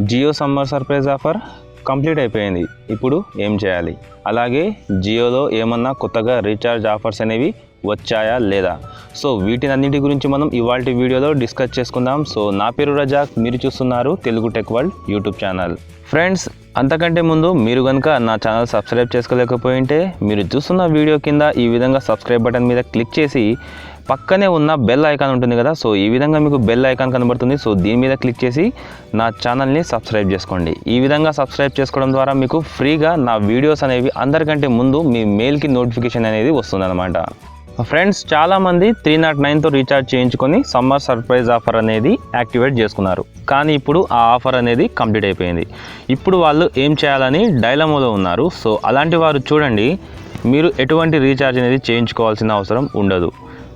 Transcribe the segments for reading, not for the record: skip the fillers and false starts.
Jio summer surprise offer complete అయిపోయింది. ఇప్పుడు ఏం చేయాలి, అలాగే జియోలో ఏమన్నా కొత్తగా రీఛార్జ్ ఆఫర్స్ అనేవి వచ్చాయా లేదా, సో వీటినన్నింటి గురించి మనం ఇవాల్టి వీడియోలో డిస్కస్ చేసుకుందాం. సో నా పేరు రజాక్, మీరు చూస్తున్నారు Telugu tech world YouTube channel. Friends, అంతకంటే ముందు మీరు కనుక నా ఛానల్ సబ్స్క్రైబ్ చేసుకోలేకపోయింటే మీరు చూస్తున్న వీడియో కింద ఈ విధంగా సబ్స్క్రైబ్ బటన్ మీద క్లిక్ చేసి పక్కనే ఉన్న బెల్ ఐకాన్ ఉంటుంది కదా, సో ఈ విధంగా మీకు బెల్ ఐకాన్ కనబడుతుంది. సో దీని మీద క్లిక్ చేసి నా ఛానల్ని సబ్స్క్రైబ్ చేసుకోండి. ఈ విధంగా సబ్స్క్రైబ్ చేసుకోవడం ద్వారా మీకు ఫ్రీగా నా వీడియోస్ అనేవి అందరికంటే ముందు మీ మెయిల్కి నోటిఫికేషన్ అనేది వస్తుందన్నమాట. ఫ్రెండ్స్, చాలామంది 309తో రీఛార్జ్ చేయించుకొని సమ్మర్ సర్ప్రైజ్ ఆఫర్ అనేది యాక్టివేట్ చేసుకున్నారు. కానీ ఇప్పుడు ఆ ఆఫర్ అనేది కంప్లీట్ అయిపోయింది. ఇప్పుడు వాళ్ళు ఏం చేయాలని డైలమాలో ఉన్నారు. సో అలాంటి వారు చూడండి, మీరు ఎటువంటి రీఛార్జ్ అనేది చేయించుకోవాల్సిన అవసరం ఉండదు.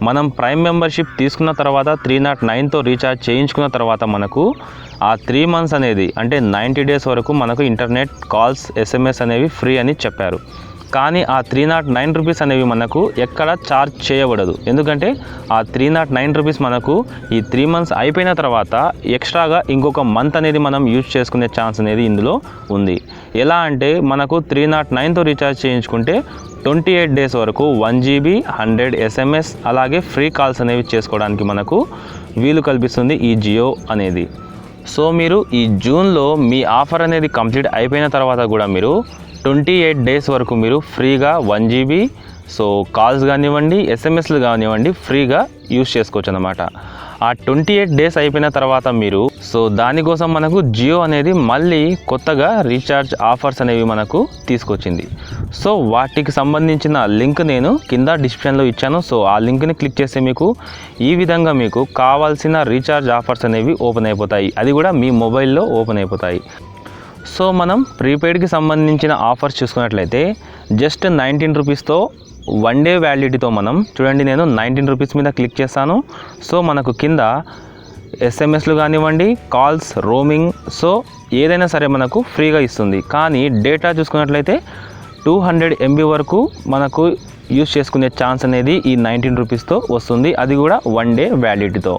మనం ప్రైమ్ మెంబర్షిప్ తీసుకున్న తర్వాత 309తో రీఛార్జ్ చేయించుకున్న తర్వాత మనకు ఆ 3 months అనేది అంటే 90 days వరకు మనకు ఇంటర్నెట్, కాల్స్, SMS అనేవి ఫ్రీ అని చెప్పారు. కానీ ఆ 309 రూపీస్ అనేవి మనకు ఎక్కడ ఛార్జ్ చేయబడదు. ఎందుకంటే ఆ 309 రూపీస్ మనకు ఈ 3 months అయిపోయిన తర్వాత ఎక్స్ట్రాగా ఇంకొక మంత్ అనేది మనం యూజ్ చేసుకునే ఛాన్స్ అనేది ఇందులో ఉంది. ఎలా అంటే మనకు 309తో రీఛార్జ్ చేయించుకుంటే 28 days వరకు 1 GB 100 SMS అలాగే ఫ్రీ కాల్స్ అనేవి చేసుకోవడానికి మనకు వీలు కల్పిస్తుంది ఈ జియో అనేది. సో మీరు ఈ జూన్లో మీ ఆఫర్ అనేది కంప్లీట్ అయిపోయిన తర్వాత కూడా మీరు 28 days వరకు మీరు ఫ్రీగా 1 GB సో కాల్స్ కానివ్వండి, SMSలు కానివ్వండి ఫ్రీగా యూజ్ చేసుకోవచ్చు అన్నమాట. ఆ 28 days అయిపోయిన తర్వాత మీరు సో దానికోసం మనకు జియో అనేది మళ్ళీ కొత్తగా రీఛార్జ్ ఆఫర్స్ అనేవి మనకు తీసుకొచ్చింది. సో వాటికి సంబంధించిన లింక్ నేను కింద డిస్క్రిప్షన్లో ఇచ్చాను. సో ఆ లింక్ని క్లిక్ చేస్తే మీకు ఈ విధంగా మీకు కావాల్సిన రీఛార్జ్ ఆఫర్స్ అనేవి ఓపెన్ అయిపోతాయి. అది కూడా మీ మొబైల్లో ఓపెన్ అయిపోతాయి. సో మనం ప్రీపెయిడ్కి సంబంధించిన ఆఫర్స్ చూసుకున్నట్లయితే జస్ట్ 19 రూపీస్తో 1 day వ్యాలిడిటీతో మనం చూడండి, నేను 19 రూపీస్ మీద క్లిక్ చేస్తాను. సో మనకు కింద SMSలు కానివ్వండి, కాల్స్, రోమింగ్ సో ఏదైనా సరే మనకు ఫ్రీగా ఇస్తుంది. కానీ డేటా చూసుకున్నట్లయితే 200 MB వరకు మనకు యూజ్ చేసుకునే ఛాన్స్ అనేది ఈ 19 రూపీస్తో వస్తుంది. అది కూడా 1 day వ్యాలిడిటీతో.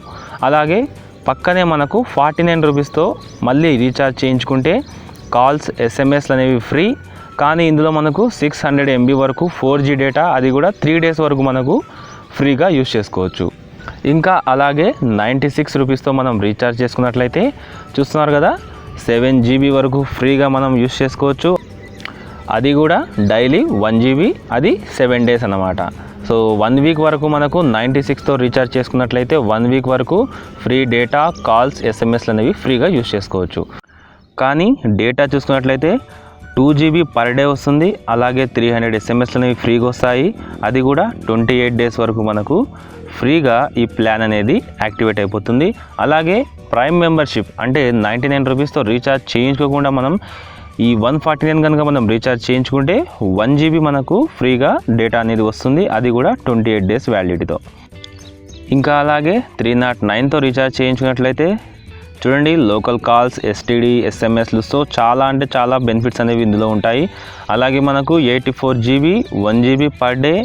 అలాగే పక్కనే మనకు 49 రూపీస్తో మళ్ళీ రీఛార్జ్ చేయించుకుంటే కాల్స్, SMSలు అనేవి ఫ్రీ. కానీ ఇందులో మనకు 600 MB వరకు 4G డేటా, అది కూడా 3 days వరకు మనకు ఫ్రీగా యూజ్ చేసుకోవచ్చు. ఇంకా అలాగే 96 రూపీస్తో మనం రీఛార్జ్ చేసుకున్నట్లయితే చూస్తున్నారు కదా 7 GB వరకు ఫ్రీగా మనం యూజ్ చేసుకోవచ్చు. అది కూడా డైలీ 1 GB, అది 7 days అన్నమాట. సో 1 week వరకు మనకు 96తో రీఛార్జ్ చేసుకున్నట్లయితే 1 week వరకు ఫ్రీ డేటా, కాల్స్, SMSలు అనేవి ఫ్రీగా యూజ్ చేసుకోవచ్చు. కానీ డేటా చూసుకున్నట్లయితే 2 GB per day వస్తుంది. అలాగే 300 SMSలు అనేవి ఫ్రీగా వస్తాయి. అది కూడా 28 days వరకు మనకు ఫ్రీగా ఈ ప్లాన్ అనేది యాక్టివేట్ అయిపోతుంది. అలాగే ప్రైమ్ మెంబర్షిప్ అంటే 99 రూపీస్తో రీఛార్జ్ చేయించుకోకుండా మనం ఈ 149 కనుక మనం రీఛార్జ్ చేయించుకుంటే 1 GB మనకు ఫ్రీగా డేటా అనేది వస్తుంది. అది కూడా 28 days వ్యాలిడిటీతో. ఇంకా అలాగే 309తో రీఛార్జ్ చేయించుకున్నట్లయితే చూడండి లోకల్ కాల్స్, STD, SMSలు సో చాలా అంటే చాలా బెనిఫిట్స్ అనేవి ఇందులో ఉంటాయి. అలాగే మనకు 84 GB 1 GB per day,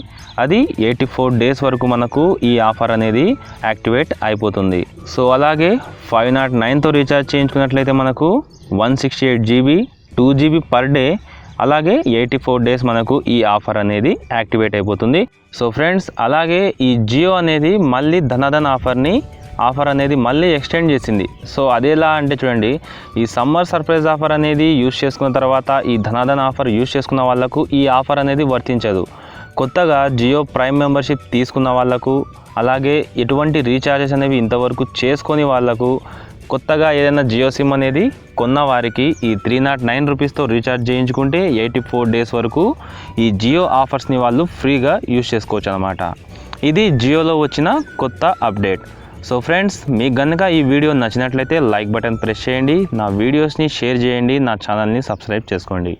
అది 84 days వరకు మనకు ఈ ఆఫర్ అనేది యాక్టివేట్ అయిపోతుంది. సో అలాగే 509తో రీఛార్జ్ చేయించుకున్నట్లయితే మనకు 168 GB 2 GB per day, అలాగే 84 days మనకు ఈ ఆఫర్ అనేది యాక్టివేట్ అయిపోతుంది. సో ఫ్రెండ్స్, అలాగే ఈ జియో అనేది మళ్ళీ ధనాధన్ ఆఫర్ అనేది మళ్ళీ ఎక్స్టెండ్ చేసింది. సో అదేలా అంటే చూడండి, ఈ సమ్మర్ సర్ప్రైజ్ ఆఫర్ అనేది యూజ్ చేసుకున్న తర్వాత ఈ ధనాధన్ ఆఫర్ యూజ్ చేసుకున్న వాళ్ళకు ఈ ఆఫర్ అనేది వర్తించదు. కొత్తగా జియో ప్రైమ్ మెంబర్షిప్ తీసుకున్న వాళ్ళకు, అలాగే ఎటువంటి రీఛార్జెస్ అనేవి ఇంతవరకు చేసుకొని వాళ్ళకు, కొత్తగా ఏదైనా జియో సిమ్ అనేది కొన్న వారికి ఈ 309 రూపీస్తో రీఛార్జ్ చేయించుకుంటే 84 days వరకు ఈ జియో ఆఫర్స్ని వాళ్ళు ఫ్రీగా యూజ్ చేసుకోవచ్చు అన్నమాట. ఇది జియోలో వచ్చిన కొత్త అప్డేట్. సో ఫ్రెండ్స్, మీకు కనుక ఈ వీడియో నచ్చినట్లయితే లైక్ బటన్ ప్రెస్ చేయండి, నా వీడియోస్ని షేర్ చేయండి, నా ఛానల్ని సబ్స్క్రైబ్ చేసుకోండి.